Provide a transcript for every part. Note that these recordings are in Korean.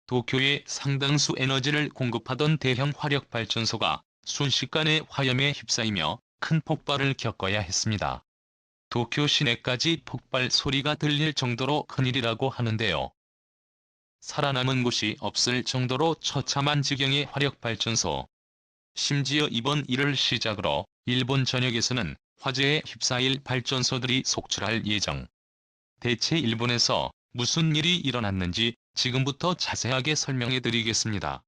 도쿄에 상당수 에너지를 공급하던 대형 화력발전소가 순식간에 화염에 휩싸이며 큰 폭발을 겪어야 했습니다. 도쿄 시내까지 폭발 소리가 들릴 정도로 큰일이라고 하는데요. 살아남은 곳이 없을 정도로 처참한 지경의 화력발전소. 심지어 이번 일을 시작으로 일본 전역에서는 화재에 휩싸일 발전소들이 속출할 예정. 대체 일본에서 무슨 일이 일어났는지 지금부터 자세하게 설명해 드리겠습니다.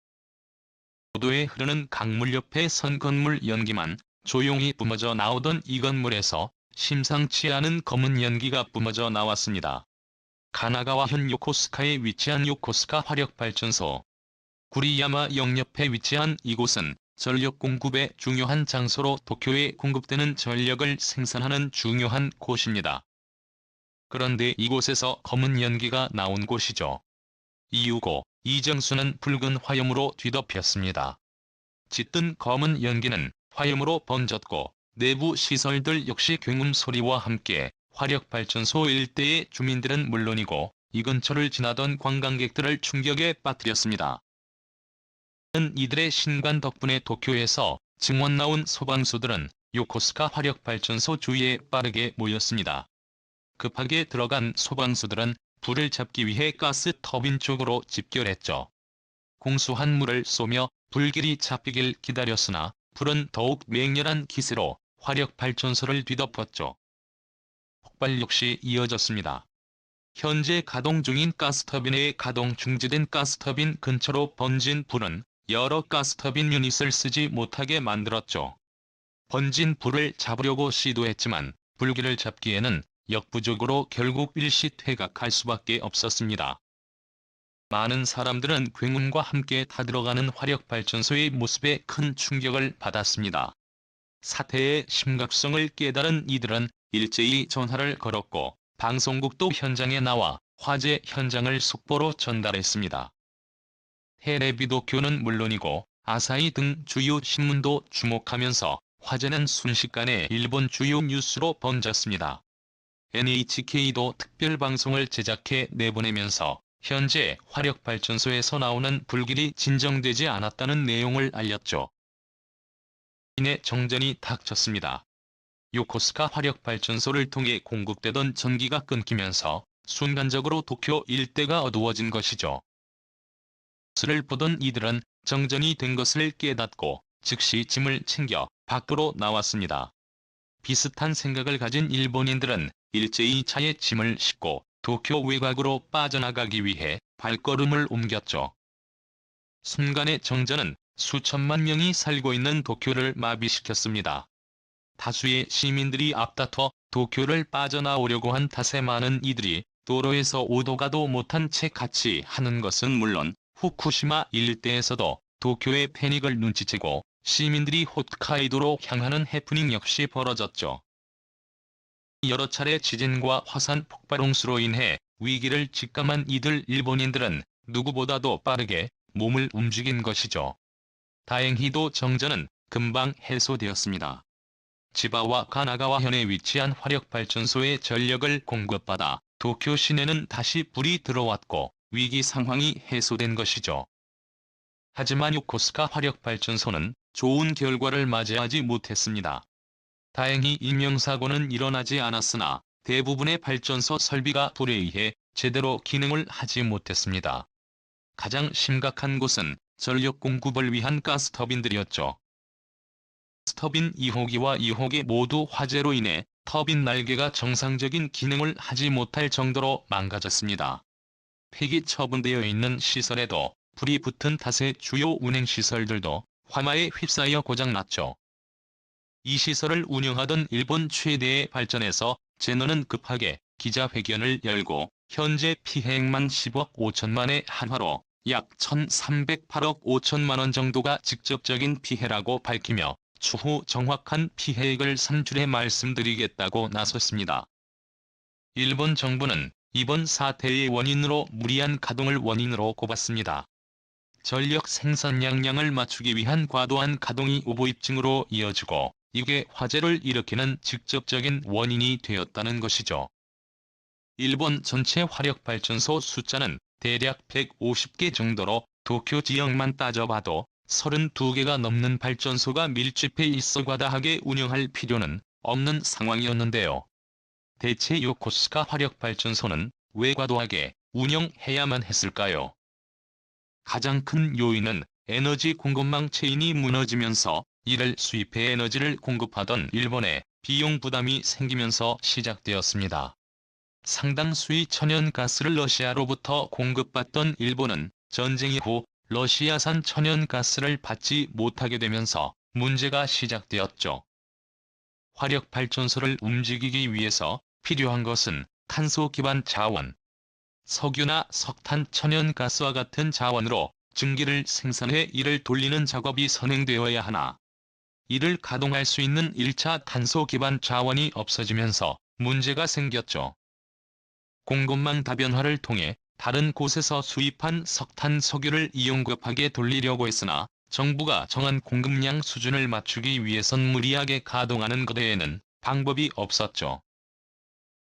고도에 흐르는 강물 옆에 선 건물 연기만 조용히 뿜어져 나오던 이 건물에서 심상치 않은 검은 연기가 뿜어져 나왔습니다. 가나가와현 요코스카에 위치한 요코스카 화력발전소. 구리야마 영옆에 위치한 이곳은 전력 공급의 중요한 장소로 도쿄에 공급되는 전력을 생산하는 중요한 곳입니다. 그런데 이곳에서 검은 연기가 나온 곳이죠. 이유고 이정수는 붉은 화염으로 뒤덮였습니다. 짙은 검은 연기는 화염으로 번졌고 내부 시설들 역시 굉음 소리와 함께 화력발전소 일대의 주민들은 물론이고 이 근처를 지나던 관광객들을 충격에 빠뜨렸습니다. 이들의 신관 덕분에 도쿄에서 증원 나온 소방수들은 요코스카 화력발전소 주위에 빠르게 모였습니다. 급하게 들어간 소방수들은 불을 잡기 위해 가스 터빈 쪽으로 집결했죠. 공수한 물을 쏘며 불길이 잡히길 기다렸으나 불은 더욱 맹렬한 기세로 화력발전소를 뒤덮었죠. 폭발 역시 이어졌습니다. 현재 가동 중인 가스터빈에 가동 중지된 가스터빈 근처로 번진 불은 여러 가스터빈 유닛을 쓰지 못하게 만들었죠. 번진 불을 잡으려고 시도했지만 불길을 잡기에는 역부족으로 결국 일시 퇴각할 수밖에 없었습니다. 많은 사람들은 굉음과 함께 타들어가는 화력발전소의 모습에 큰 충격을 받았습니다. 사태의 심각성을 깨달은 이들은 일제히 전화를 걸었고 방송국도 현장에 나와 화재 현장을 속보로 전달했습니다. 테레비 도쿄는 물론이고 아사히 등 주요 신문도 주목하면서 화재는 순식간에 일본 주요 뉴스로 번졌습니다. NHK도 특별방송을 제작해 내보내면서 현재 화력발전소에서 나오는 불길이 진정되지 않았다는 내용을 알렸죠. 이내 정전이 닥쳤습니다. 요코스카 화력발전소를 통해 공급되던 전기가 끊기면서 순간적으로 도쿄 일대가 어두워진 것이죠. 뉴스를 보던 이들은 정전이 된 것을 깨닫고 즉시 짐을 챙겨 밖으로 나왔습니다. 비슷한 생각을 가진 일본인들은 일제히 차에 짐을 싣고 도쿄 외곽으로 빠져나가기 위해 발걸음을 옮겼죠. 순간의 정전은 수천만 명이 살고 있는 도쿄를 마비시켰습니다. 다수의 시민들이 앞다퉈 도쿄를 빠져나오려고 한 탓에 많은 이들이 도로에서 오도 가도 못한 채 같이 하는 것은 물론 후쿠시마 일대에서도 도쿄의 패닉을 눈치채고 시민들이 홋카이도로 향하는 해프닝 역시 벌어졌죠. 여러 차례 지진과 화산 폭발 홍수로 인해 위기를 직감한 이들 일본인들은 누구보다도 빠르게 몸을 움직인 것이죠. 다행히도 정전은 금방 해소되었습니다. 지바와 가나가와현에 위치한 화력발전소의 전력을 공급받아 도쿄 시내는 다시 불이 들어왔고 위기 상황이 해소된 것이죠. 하지만 요코스카 화력발전소는 좋은 결과를 맞이하지 못했습니다. 다행히 인명사고는 일어나지 않았으나 대부분의 발전소 설비가 불에 의해 제대로 기능을 하지 못했습니다. 가장 심각한 곳은 전력 공급을 위한 가스터빈들이었죠. 가스터빈 2호기와 2호기 모두 화재로 인해 터빈 날개가 정상적인 기능을 하지 못할 정도로 망가졌습니다. 폐기 처분되어 있는 시설에도 불이 붙은 탓에 주요 운행시설들도 화마에 휩싸여 고장났죠. 이 시설을 운영하던 일본 최대의 발전에서 제너는 급하게 기자회견을 열고 현재 피해액만 10억 5천만의 한화로 약 1,308억 5천만 원 정도가 직접적인 피해라고 밝히며 추후 정확한 피해액을 산출해 말씀드리겠다고 나섰습니다. 일본 정부는 이번 사태의 원인으로 무리한 가동을 원인으로 꼽았습니다. 전력 생산 양량을 맞추기 위한 과도한 가동이 오보입증으로 이어지고 이게 화재를 일으키는 직접적인 원인이 되었다는 것이죠. 일본 전체 화력발전소 숫자는 대략 150개 정도로 도쿄 지역만 따져봐도 32개가 넘는 발전소가 밀집해 있어 과다하게 운영할 필요는 없는 상황이었는데요. 대체 요코스카 화력발전소는 왜 과도하게 운영해야만 했을까요? 가장 큰 요인은 에너지 공급망 체인이 무너지면서 이를 수입해 에너지를 공급하던 일본에 비용 부담이 생기면서 시작되었습니다. 상당수의 천연가스를 러시아로부터 공급받던 일본은 전쟁 이후 러시아산 천연가스를 받지 못하게 되면서 문제가 시작되었죠. 화력발전소를 움직이기 위해서 필요한 것은 탄소 기반 자원, 석유나 석탄, 천연가스와 같은 자원으로 증기를 생산해 이를 돌리는 작업이 선행되어야 하나, 이를 가동할 수 있는 1차 탄소 기반 자원이 없어지면서 문제가 생겼죠. 공급망 다변화를 통해 다른 곳에서 수입한 석탄, 석유를 이용 급하게 돌리려고 했으나 정부가 정한 공급량 수준을 맞추기 위해선 무리하게 가동하는 것 외에는 방법이 없었죠.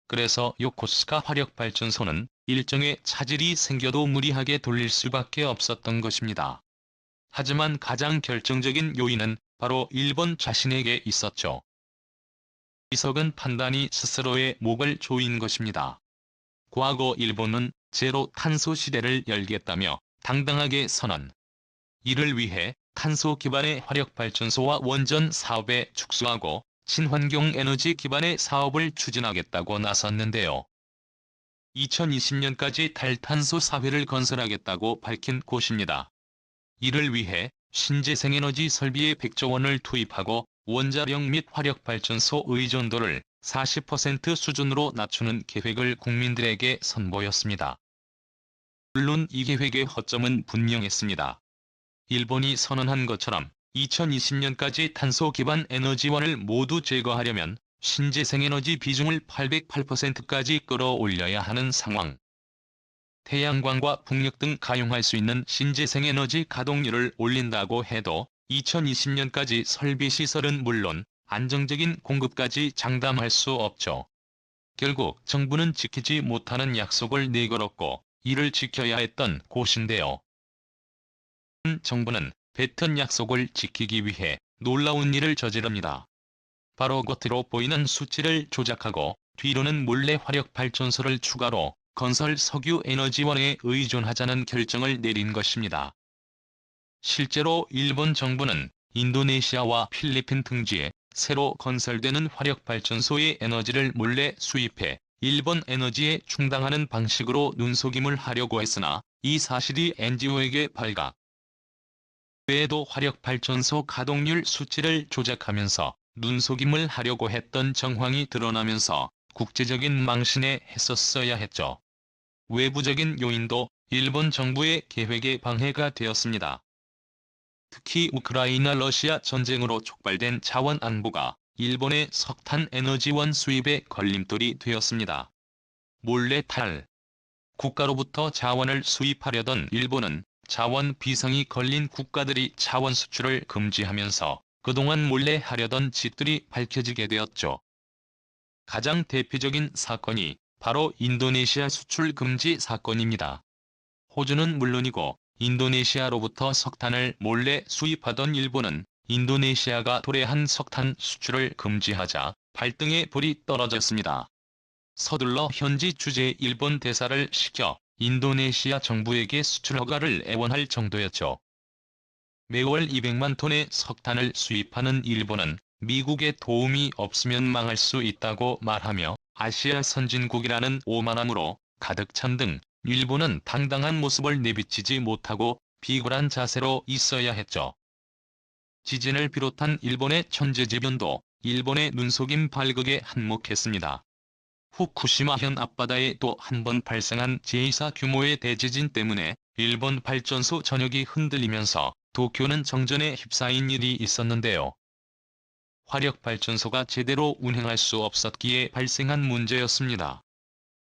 그래서 요코스카 화력발전소는 일정의 차질이 생겨도 무리하게 돌릴 수밖에 없었던 것입니다. 하지만 가장 결정적인 요인은 바로 일본 자신에게 있었죠. 어리석은 판단이 스스로의 목을 조인 것입니다. 과거 일본은 제로 탄소 시대를 열겠다며 당당하게 선언. 이를 위해 탄소 기반의 화력발전소와 원전 사업에 축소하고 친환경 에너지 기반의 사업을 추진하겠다고 나섰는데요. 2020년까지 탈탄소 사회를 건설하겠다고 밝힌 곳입니다. 이를 위해 신재생에너지 설비에 100조 원을 투입하고 원자력 및 화력발전소 의존도를 40% 수준으로 낮추는 계획을 국민들에게 선보였습니다. 물론 이 계획의 허점은 분명했습니다. 일본이 선언한 것처럼 2020년까지 탄소 기반 에너지원을 모두 제거하려면 신재생에너지 비중을 808%까지 끌어올려야 하는 상황. 태양광과 풍력 등 가용할 수 있는 신재생에너지 가동률을 올린다고 해도 2020년까지 설비시설은 물론 안정적인 공급까지 장담할 수 없죠. 결국 정부는 지키지 못하는 약속을 내걸었고 이를 지켜야 했던 곳인데요. 정부는 뱉은 약속을 지키기 위해 놀라운 일을 저지릅니다. 바로 겉으로 보이는 수치를 조작하고 뒤로는 몰래 화력발전소를 추가로 건설 석유에너지원에 의존하자는 결정을 내린 것입니다. 실제로 일본 정부는 인도네시아와 필리핀 등지에 새로 건설되는 화력발전소의 에너지를 몰래 수입해 일본 에너지에 충당하는 방식으로 눈속임을 하려고 했으나 이 사실이 NGO에게 발각. 외에도 화력발전소 가동률 수치를 조작하면서 눈속임을 하려고 했던 정황이 드러나면서 국제적인 망신에 했었어야 했죠. 외부적인 요인도 일본 정부의 계획에 방해가 되었습니다. 특히 우크라이나 러시아 전쟁으로 촉발된 자원 안보가 일본의 석탄 에너지원 수입에 걸림돌이 되었습니다. 몰래 국가로부터 자원을 수입하려던 일본은 자원 비상이 걸린 국가들이 자원 수출을 금지하면서 그동안 몰래 하려던 짓들이 밝혀지게 되었죠. 가장 대표적인 사건이 바로 인도네시아 수출 금지 사건입니다. 호주는 물론이고 인도네시아로부터 석탄을 몰래 수입하던 일본은 인도네시아가 도래한 석탄 수출을 금지하자 발등에 불이 떨어졌습니다. 서둘러 현지 주재 일본 대사를 시켜 인도네시아 정부에게 수출 허가를 애원할 정도였죠. 매월 200만 톤의 석탄을 수입하는 일본은 미국의 도움이 없으면 망할 수 있다고 말하며 아시아 선진국이라는 오만함으로 가득 찬 등 일본은 당당한 모습을 내비치지 못하고 비굴한 자세로 있어야 했죠. 지진을 비롯한 일본의 천재지변도 일본의 눈속임 발극에 한몫했습니다. 후쿠시마현 앞바다에 또 한 번 발생한 제2사 규모의 대지진 때문에 일본 발전소 전역이 흔들리면서 도쿄는 정전에 휩싸인 일이 있었는데요. 화력발전소가 제대로 운행할 수 없었기에 발생한 문제였습니다.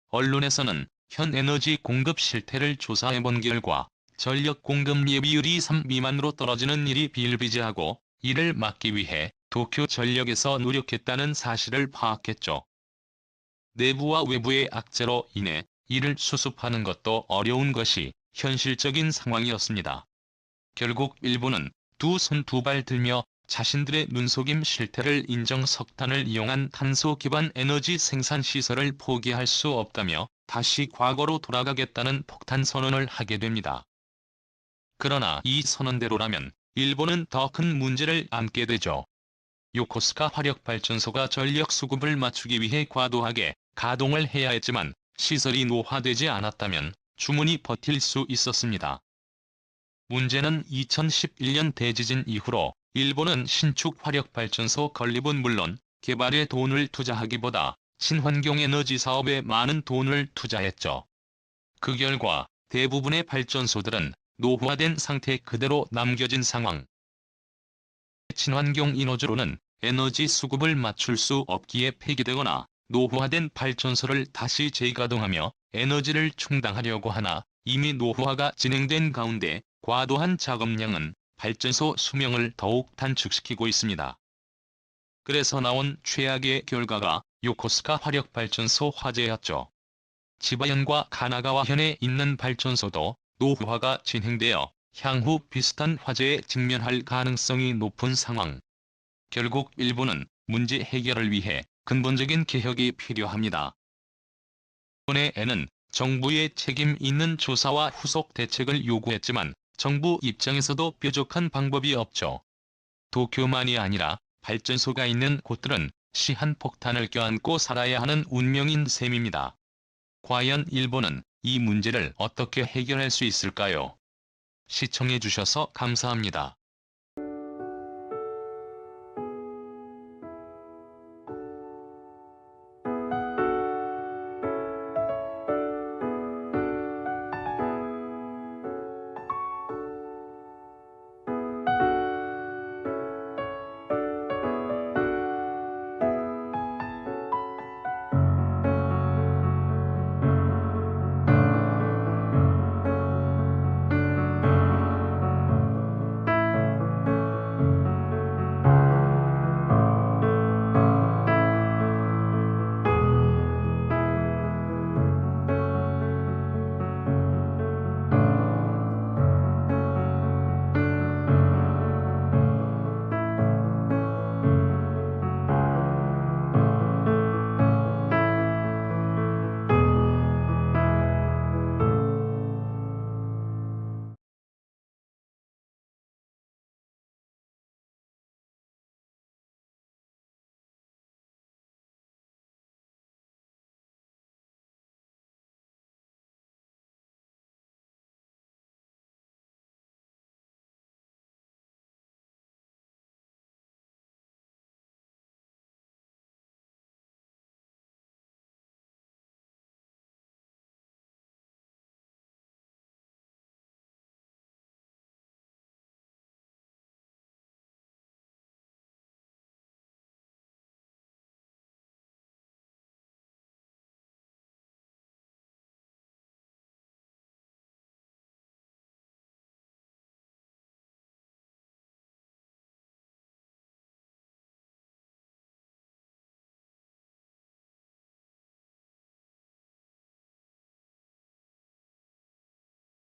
언론에서는 현 에너지 공급 실태를 조사해본 결과 전력 공급 예비율이 3 미만으로 떨어지는 일이 비일비재하고 이를 막기 위해 도쿄 전력에서 노력했다는 사실을 파악했죠. 내부와 외부의 악재로 인해 이를 수습하는 것도 어려운 것이 현실적인 상황이었습니다. 결국 일본은 두 손 두 발 들며 자신들의 눈속임 실태를 인정 석탄을 이용한 탄소 기반 에너지 생산 시설을 포기할 수 없다며 다시 과거로 돌아가겠다는 폭탄 선언을 하게 됩니다. 그러나 이 선언대로라면 일본은 더 큰 문제를 안게 되죠. 요코스카 화력발전소가 전력 수급을 맞추기 위해 과도하게 가동을 해야 했지만 시설이 노화되지 않았다면 충분히 버틸 수 있었습니다. 문제는 2011년 대지진 이후로 일본은 신축 화력발전소 건립은 물론 개발에 돈을 투자하기보다 친환경 에너지 사업에 많은 돈을 투자했죠. 그 결과 대부분의 발전소들은 노후화된 상태 그대로 남겨진 상황. 친환경 인호주로는 에너지 수급을 맞출 수 없기에 폐기되거나 노후화된 발전소를 다시 재가동하며 에너지를 충당하려고 하나 이미 노후화가 진행된 가운데 과도한 작업량은 발전소 수명을 더욱 단축시키고 있습니다. 그래서 나온 최악의 결과가 요코스카 화력발전소 화재였죠. 지바현과 가나가와현에 있는 발전소도 노후화가 진행되어 향후 비슷한 화재에 직면할 가능성이 높은 상황. 결국 일본은 문제 해결을 위해 근본적인 개혁이 필요합니다. 이번에는 정부의 책임 있는 조사와 후속 대책을 요구했지만 정부 입장에서도 뾰족한 방법이 없죠. 도쿄만이 아니라 발전소가 있는 곳들은 시한폭탄을 껴안고 살아야 하는 운명인 셈입니다. 과연 일본은 이 문제를 어떻게 해결할 수 있을까요? 시청해주셔서 감사합니다.